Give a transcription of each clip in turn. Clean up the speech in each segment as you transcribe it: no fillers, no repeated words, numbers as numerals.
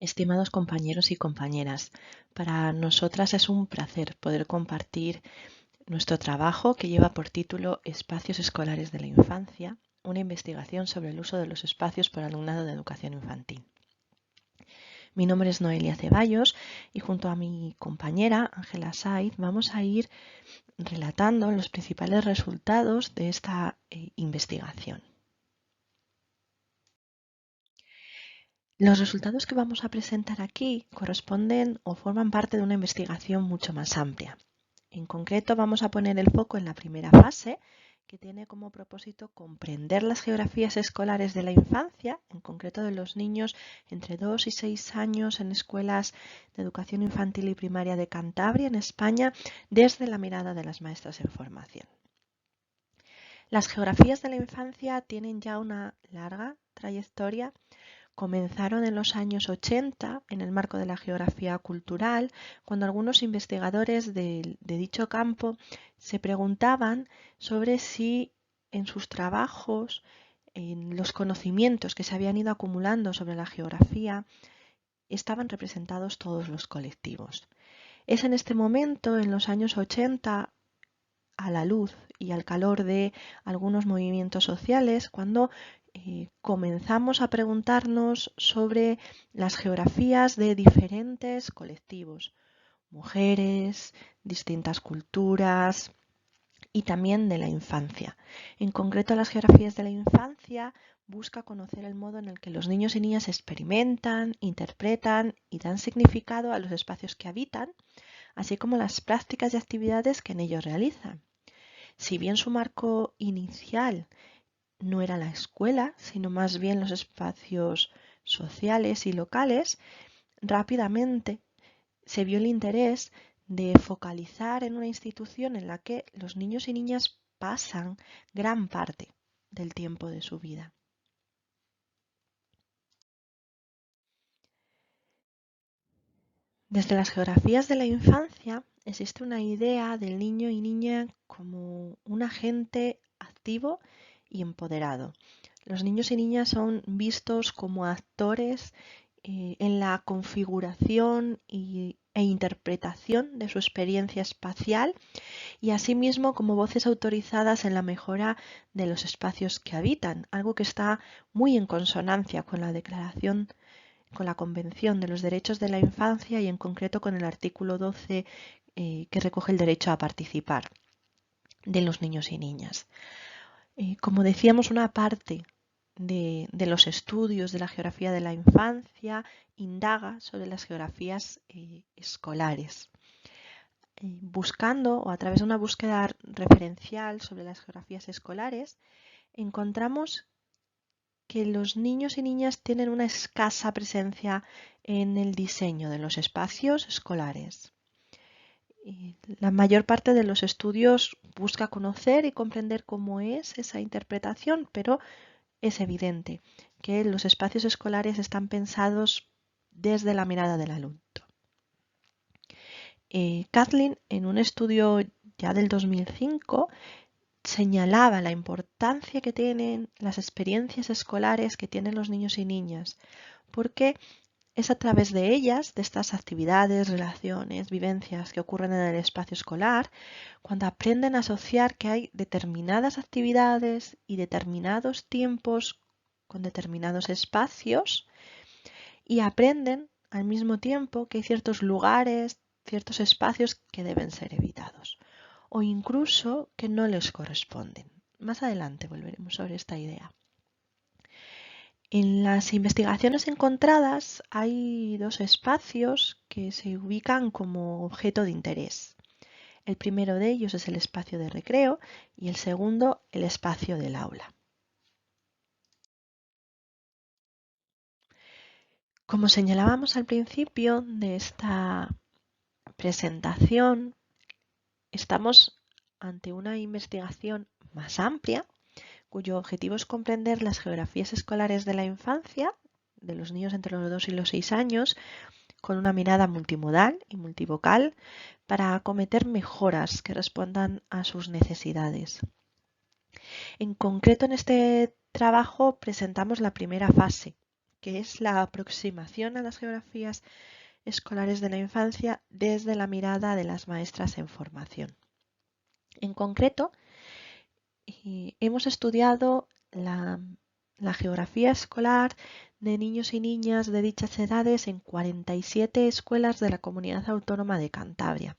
Estimados compañeros y compañeras, para nosotras es un placer poder compartir nuestro trabajo que lleva por título Espacios escolares de la infancia, una investigación sobre el uso de los espacios por alumnado de educación infantil. Mi nombre es Noelia Ceballos y junto a mi compañera Ángela Saiz vamos a ir relatando los principales resultados de esta investigación. Los resultados que vamos a presentar aquí corresponden o forman parte de una investigación mucho más amplia. En concreto, vamos a poner el foco en la primera fase, que tiene como propósito comprender las geografías escolares de la infancia, en concreto de los niños entre 2 y 6 años en escuelas de educación infantil y primaria de Cantabria, en España, desde la mirada de las maestras en formación. Las geografías de la infancia tienen ya una larga trayectoria. Comenzaron en los años 80 en el marco de la geografía cultural, cuando algunos investigadores de dicho campo se preguntaban sobre si en sus trabajos, en los conocimientos que se habían ido acumulando sobre la geografía, estaban representados todos los colectivos. Es en este momento, en los años 80, a la luz y al calor de algunos movimientos sociales, cuando comenzamos a preguntarnos sobre las geografías de diferentes colectivos, mujeres, distintas culturas y también de la infancia. En concreto, las geografías de la infancia busca conocer el modo en el que los niños y niñas experimentan, interpretan y dan significado a los espacios que habitan, así como las prácticas y actividades que en ellos realizan. Si bien su marco inicial no era la escuela, sino más bien los espacios sociales y locales, rápidamente se vio el interés de focalizar en una institución en la que los niños y niñas pasan gran parte del tiempo de su vida. Desde las geografías de la infancia existe una idea del niño y niña como un agente activo y empoderado. Los niños y niñas son vistos como actores en la configuración e interpretación de su experiencia espacial y asimismo como voces autorizadas en la mejora de los espacios que habitan, algo que está muy en consonancia con la Convención de los Derechos de la Infancia y en concreto con el artículo 12 que recoge el derecho a participar de los niños y niñas. Como decíamos, una parte de los estudios de la geografía de la infancia indaga sobre las geografías escolares, buscando o a través de una búsqueda referencial sobre las geografías escolares, encontramos que los niños y niñas tienen una escasa presencia en el diseño de los espacios escolares. La mayor parte de los estudios busca conocer y comprender cómo es esa interpretación, pero es evidente que los espacios escolares están pensados desde la mirada del adulto. Kathleen, en un estudio ya del 2005, señalaba la importancia que tienen las experiencias escolares que tienen los niños y niñas, porque es a través de ellas, de estas actividades, relaciones, vivencias que ocurren en el espacio escolar, cuando aprenden a asociar que hay determinadas actividades y determinados tiempos con determinados espacios y aprenden al mismo tiempo que hay ciertos lugares, ciertos espacios que deben ser evitados o incluso que no les corresponden. Más adelante volveremos sobre esta idea. En las investigaciones encontradas hay dos espacios que se ubican como objeto de interés. El primero de ellos es el espacio de recreo y el segundo el espacio del aula. Como señalábamos al principio de esta presentación, estamos ante una investigación más amplia cuyo objetivo es comprender las geografías escolares de la infancia, de los niños entre los 2 y los 6 años, con una mirada multimodal y multivocal para acometer mejoras que respondan a sus necesidades. En concreto, en este trabajo presentamos la primera fase, que es la aproximación a las geografías escolares de la infancia desde la mirada de las maestras en formación. En concreto, hemos estudiado la geografía escolar de niños y niñas de dichas edades en 47 escuelas de la Comunidad Autónoma de Cantabria,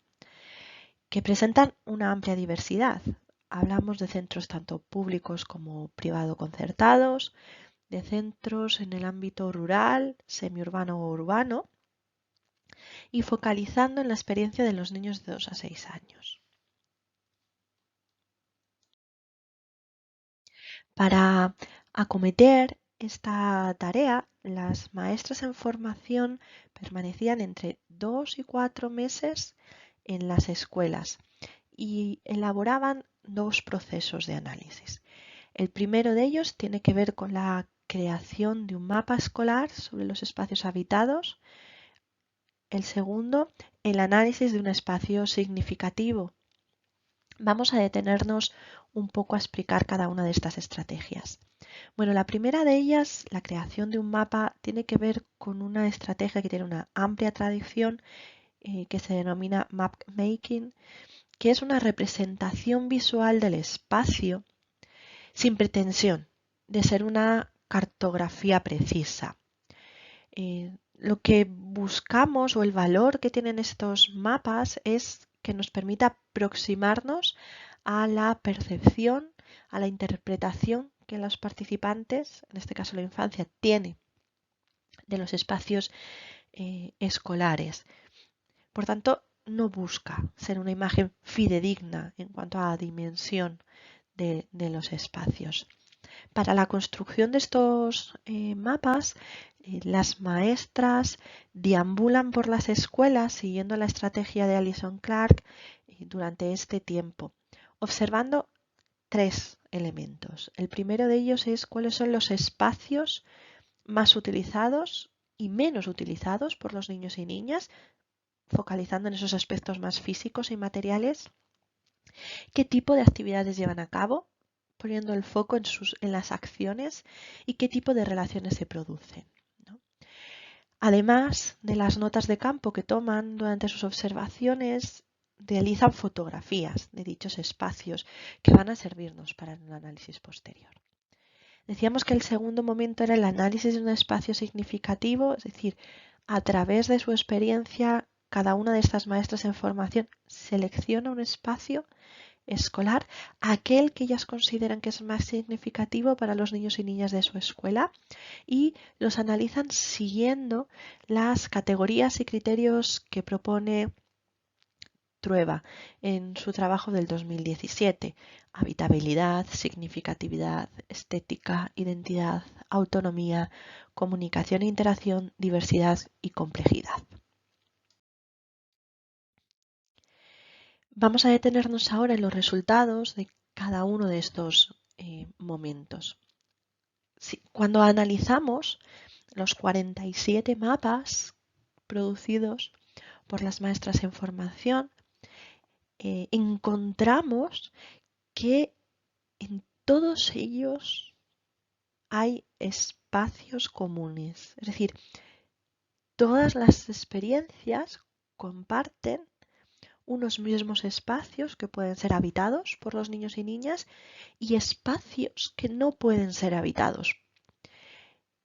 que presentan una amplia diversidad. Hablamos de centros tanto públicos como privado concertados, de centros en el ámbito rural, semiurbano o urbano, y focalizando en la experiencia de los niños de 2 a 6 años. Para acometer esta tarea, las maestras en formación permanecían entre 2 y 4 meses en las escuelas y elaboraban 2 procesos de análisis. El primero de ellos tiene que ver con la creación de un mapa escolar sobre los espacios habitados. El segundo, el análisis de un espacio significativo. Vamos a detenernos un poco a explicar cada una de estas estrategias. Bueno, la primera de ellas, la creación de un mapa, tiene que ver con una estrategia que tiene una amplia tradición que se denomina map making, que es una representación visual del espacio sin pretensión de ser una cartografía precisa. Lo que buscamos o el valor que tienen estos mapas es que nos permita aproximarnos a la percepción, a la interpretación que los participantes, en este caso la infancia, tiene de los espacios escolares. Por tanto, no busca ser una imagen fidedigna en cuanto a la dimensión de los espacios. Para la construcción de estos mapas, las maestras deambulan por las escuelas siguiendo la estrategia de Alison Clark durante este tiempo, observando 3 elementos. El primero de ellos es cuáles son los espacios más utilizados y menos utilizados por los niños y niñas, focalizando en esos aspectos más físicos y materiales. ¿Qué tipo de actividades llevan a cabo? Poniendo el foco en las acciones y qué tipo de relaciones se producen, ¿no? Además de las notas de campo que toman durante sus observaciones, realizan fotografías de dichos espacios que van a servirnos para un análisis posterior. Decíamos que el segundo momento era el análisis de un espacio significativo, es decir, a través de su experiencia, cada una de estas maestras en formación selecciona un espacio escolar, aquel que ellas consideran que es más significativo para los niños y niñas de su escuela, y los analizan siguiendo las categorías y criterios que propone Trueba en su trabajo del 2017: habitabilidad, significatividad, estética, identidad, autonomía, comunicación e interacción, diversidad y complejidad. Vamos a detenernos ahora en los resultados de cada uno de estos momentos. Cuando analizamos los 47 mapas producidos por las maestras en formación, encontramos que en todos ellos hay espacios comunes. Es decir, todas las experiencias comparten unos mismos espacios que pueden ser habitados por los niños y niñas y espacios que no pueden ser habitados.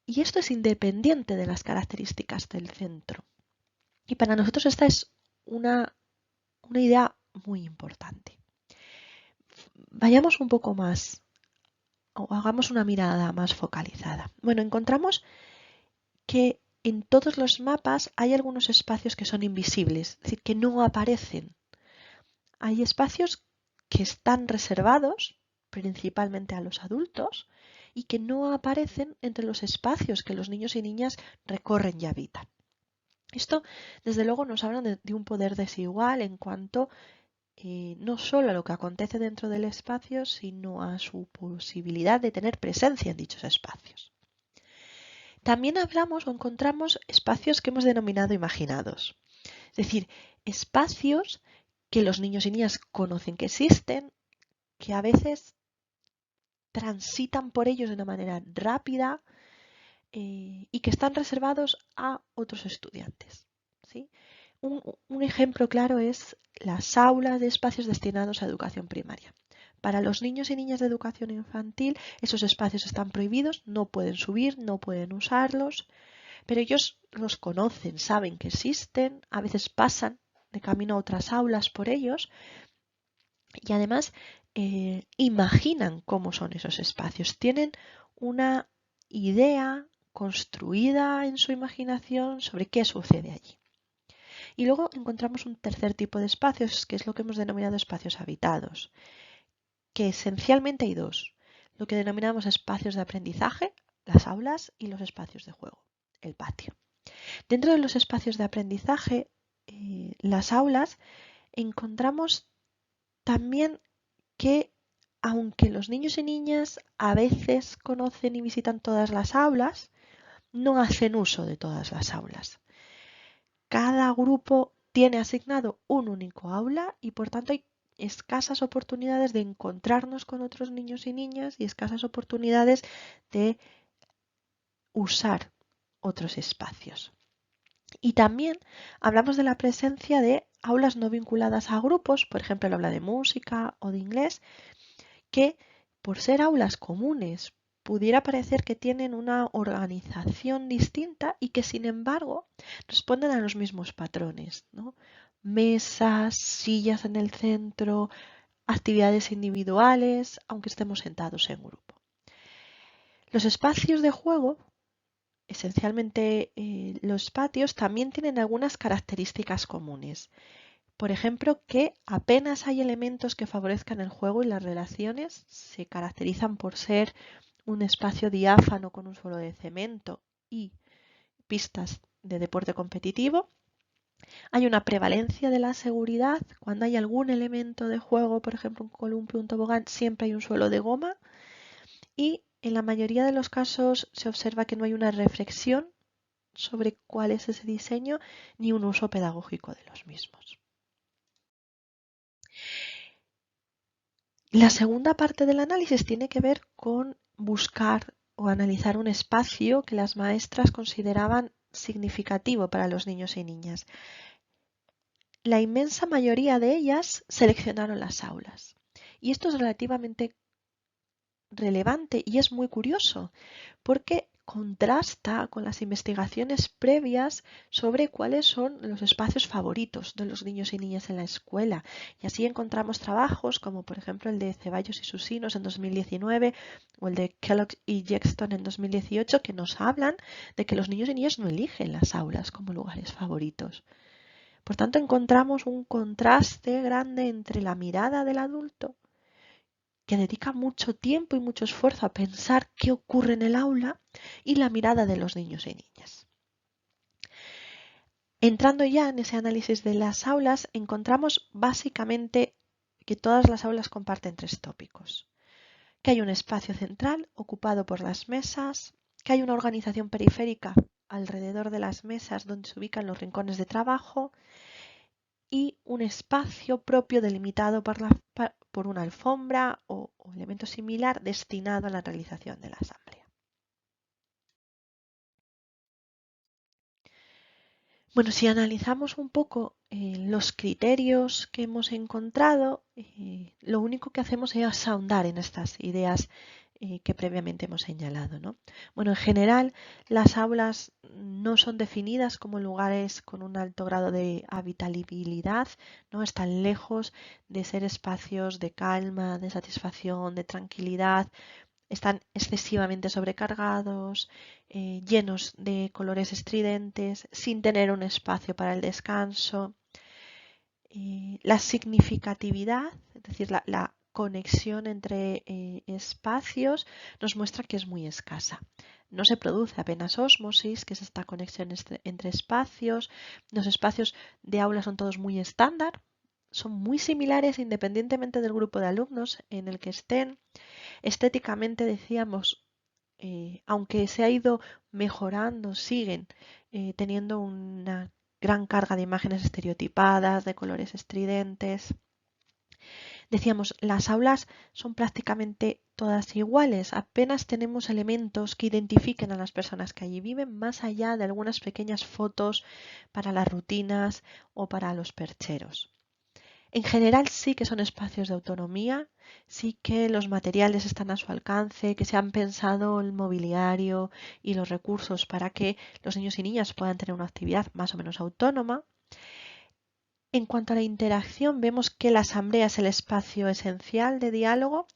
Y esto es independiente de las características del centro. Y para nosotros esta es una idea muy importante. Vayamos un poco más, o hagamos una mirada más focalizada. Bueno, encontramos que en todos los mapas hay algunos espacios que son invisibles, es decir, que no aparecen. Hay espacios que están reservados principalmente a los adultos y que no aparecen entre los espacios que los niños y niñas recorren y habitan. Esto, desde luego, nos habla de un poder desigual en cuanto no solo a lo que acontece dentro del espacio, sino a su posibilidad de tener presencia en dichos espacios. También hablamos o encontramos espacios que hemos denominado imaginados, es decir, espacios que los niños y niñas conocen que existen, que a veces transitan por ellos de una manera rápida, y que están reservados a otros estudiantes, ¿sí? Un ejemplo claro es las aulas de espacios destinados a educación primaria. Para los niños y niñas de educación infantil, esos espacios están prohibidos, no pueden subir, no pueden usarlos, pero ellos los conocen, saben que existen, a veces pasan de camino a otras aulas por ellos y además imaginan cómo son esos espacios. Tienen una idea construida en su imaginación sobre qué sucede allí. Y luego encontramos un tercer tipo de espacios, que es lo que hemos denominado espacios habitados, que esencialmente hay dos, lo que denominamos espacios de aprendizaje, las aulas, y los espacios de juego, el patio. Dentro de los espacios de aprendizaje, las aulas, encontramos también que aunque los niños y niñas a veces conocen y visitan todas las aulas, no hacen uso de todas las aulas. Cada grupo tiene asignado un único aula y por tanto hay escasas oportunidades de encontrarnos con otros niños y niñas y escasas oportunidades de usar otros espacios. Y también hablamos de la presencia de aulas no vinculadas a grupos, por ejemplo el aula de música o de inglés, que por ser aulas comunes pudiera parecer que tienen una organización distinta y que sin embargo responden a los mismos patrones, ¿no? Mesas, sillas en el centro, actividades individuales, aunque estemos sentados en grupo. Los espacios de juego, esencialmente los patios, también tienen algunas características comunes. Por ejemplo, que apenas hay elementos que favorezcan el juego y las relaciones, se caracterizan por ser un espacio diáfano con un suelo de cemento y pistas de deporte competitivo. Hay una prevalencia de la seguridad. Cuando hay algún elemento de juego, por ejemplo un columpio, un tobogán, siempre hay un suelo de goma. Y en la mayoría de los casos se observa que no hay una reflexión sobre cuál es ese diseño ni un uso pedagógico de los mismos. La segunda parte del análisis tiene que ver con buscar o analizar un espacio que las maestras consideraban significativo para los niños y niñas. La inmensa mayoría de ellas seleccionaron las aulas. Y esto es relativamente relevante y es muy curioso porque contrasta con las investigaciones previas sobre cuáles son los espacios favoritos de los niños y niñas en la escuela. Y así encontramos trabajos como por ejemplo el de Ceballos y Susinos en 2019 o el de Kellogg y Jexton en 2018 que nos hablan de que los niños y niñas no eligen las aulas como lugares favoritos. Por tanto, encontramos un contraste grande entre la mirada del adulto que dedica mucho tiempo y mucho esfuerzo a pensar qué ocurre en el aula y la mirada de los niños y niñas. Entrando ya en ese análisis de las aulas, encontramos básicamente que todas las aulas comparten tres tópicos. Que hay un espacio central ocupado por las mesas, que hay una organización periférica alrededor de las mesas donde se ubican los rincones de trabajo y un espacio propio delimitado por una alfombra o elemento similar destinado a la realización de la asamblea. Bueno, si analizamos un poco los criterios que hemos encontrado, lo único que hacemos es ahondar en estas ideas que previamente hemos señalado, ¿no? Bueno, en general, las aulas no son definidas como lugares con un alto grado de habitabilidad, ¿no? Están lejos de ser espacios de calma, de satisfacción, de tranquilidad. Están excesivamente sobrecargados, llenos de colores estridentes, sin tener un espacio para el descanso. La significatividad, es decir, la conexión entre espacios, nos muestra que es muy escasa. No se produce apenas ósmosis, que es esta conexión entre espacios. Los espacios de aula son todos muy estándar, son muy similares independientemente del grupo de alumnos en el que estén. Estéticamente decíamos, aunque se ha ido mejorando, siguen teniendo una gran carga de imágenes estereotipadas, de colores estridentes. Decíamos, las aulas son prácticamente todas iguales, apenas tenemos elementos que identifiquen a las personas que allí viven, más allá de algunas pequeñas fotos para las rutinas o para los percheros. En general sí que son espacios de autonomía, sí que los materiales están a su alcance, que se han pensado el mobiliario y los recursos para que los niños y niñas puedan tener una actividad más o menos autónoma. En cuanto a la interacción, vemos que la asamblea es el espacio esencial de diálogo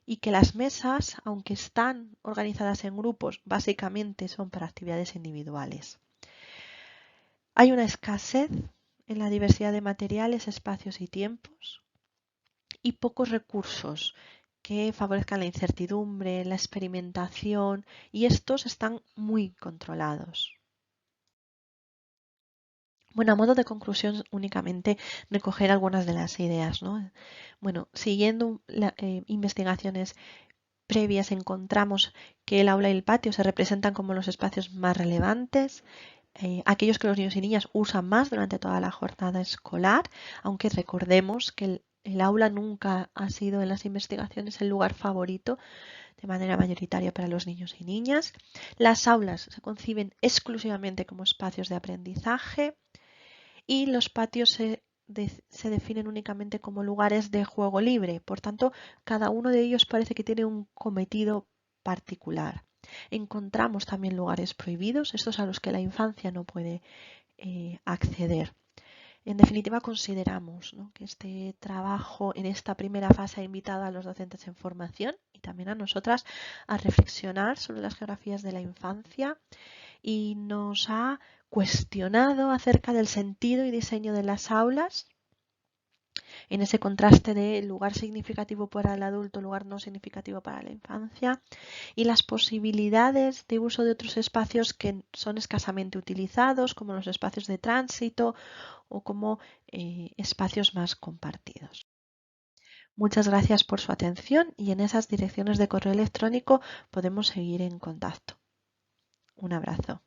y que las mesas, aunque están organizadas en grupos, básicamente son para actividades individuales. Hay una escasez en la diversidad de materiales, espacios y tiempos y pocos recursos que favorezcan la incertidumbre, la experimentación, y estos están muy controlados. Bueno, a modo de conclusión, únicamente recoger algunas de las ideas, ¿no? Bueno, siguiendo investigaciones previas, encontramos que el aula y el patio se representan como los espacios más relevantes, aquellos que los niños y niñas usan más durante toda la jornada escolar, aunque recordemos que el aula nunca ha sido en las investigaciones el lugar favorito de manera mayoritaria para los niños y niñas. Las aulas se conciben exclusivamente como espacios de aprendizaje y los patios se definen únicamente como lugares de juego libre. Por tanto, cada uno de ellos parece que tiene un cometido particular. Encontramos también lugares prohibidos, estos a los que la infancia no puede acceder. En definitiva, consideramos, ¿no?, que este trabajo en esta primera fase ha invitado a los docentes en formación y también a nosotras a reflexionar sobre las geografías de la infancia y nos ha cuestionado acerca del sentido y diseño de las aulas en ese contraste de lugar significativo para el adulto, lugar no significativo para la infancia, y las posibilidades de uso de otros espacios que son escasamente utilizados, como los espacios de tránsito o como espacios más compartidos. Muchas gracias por su atención y en esas direcciones de correo electrónico podemos seguir en contacto. Un abrazo.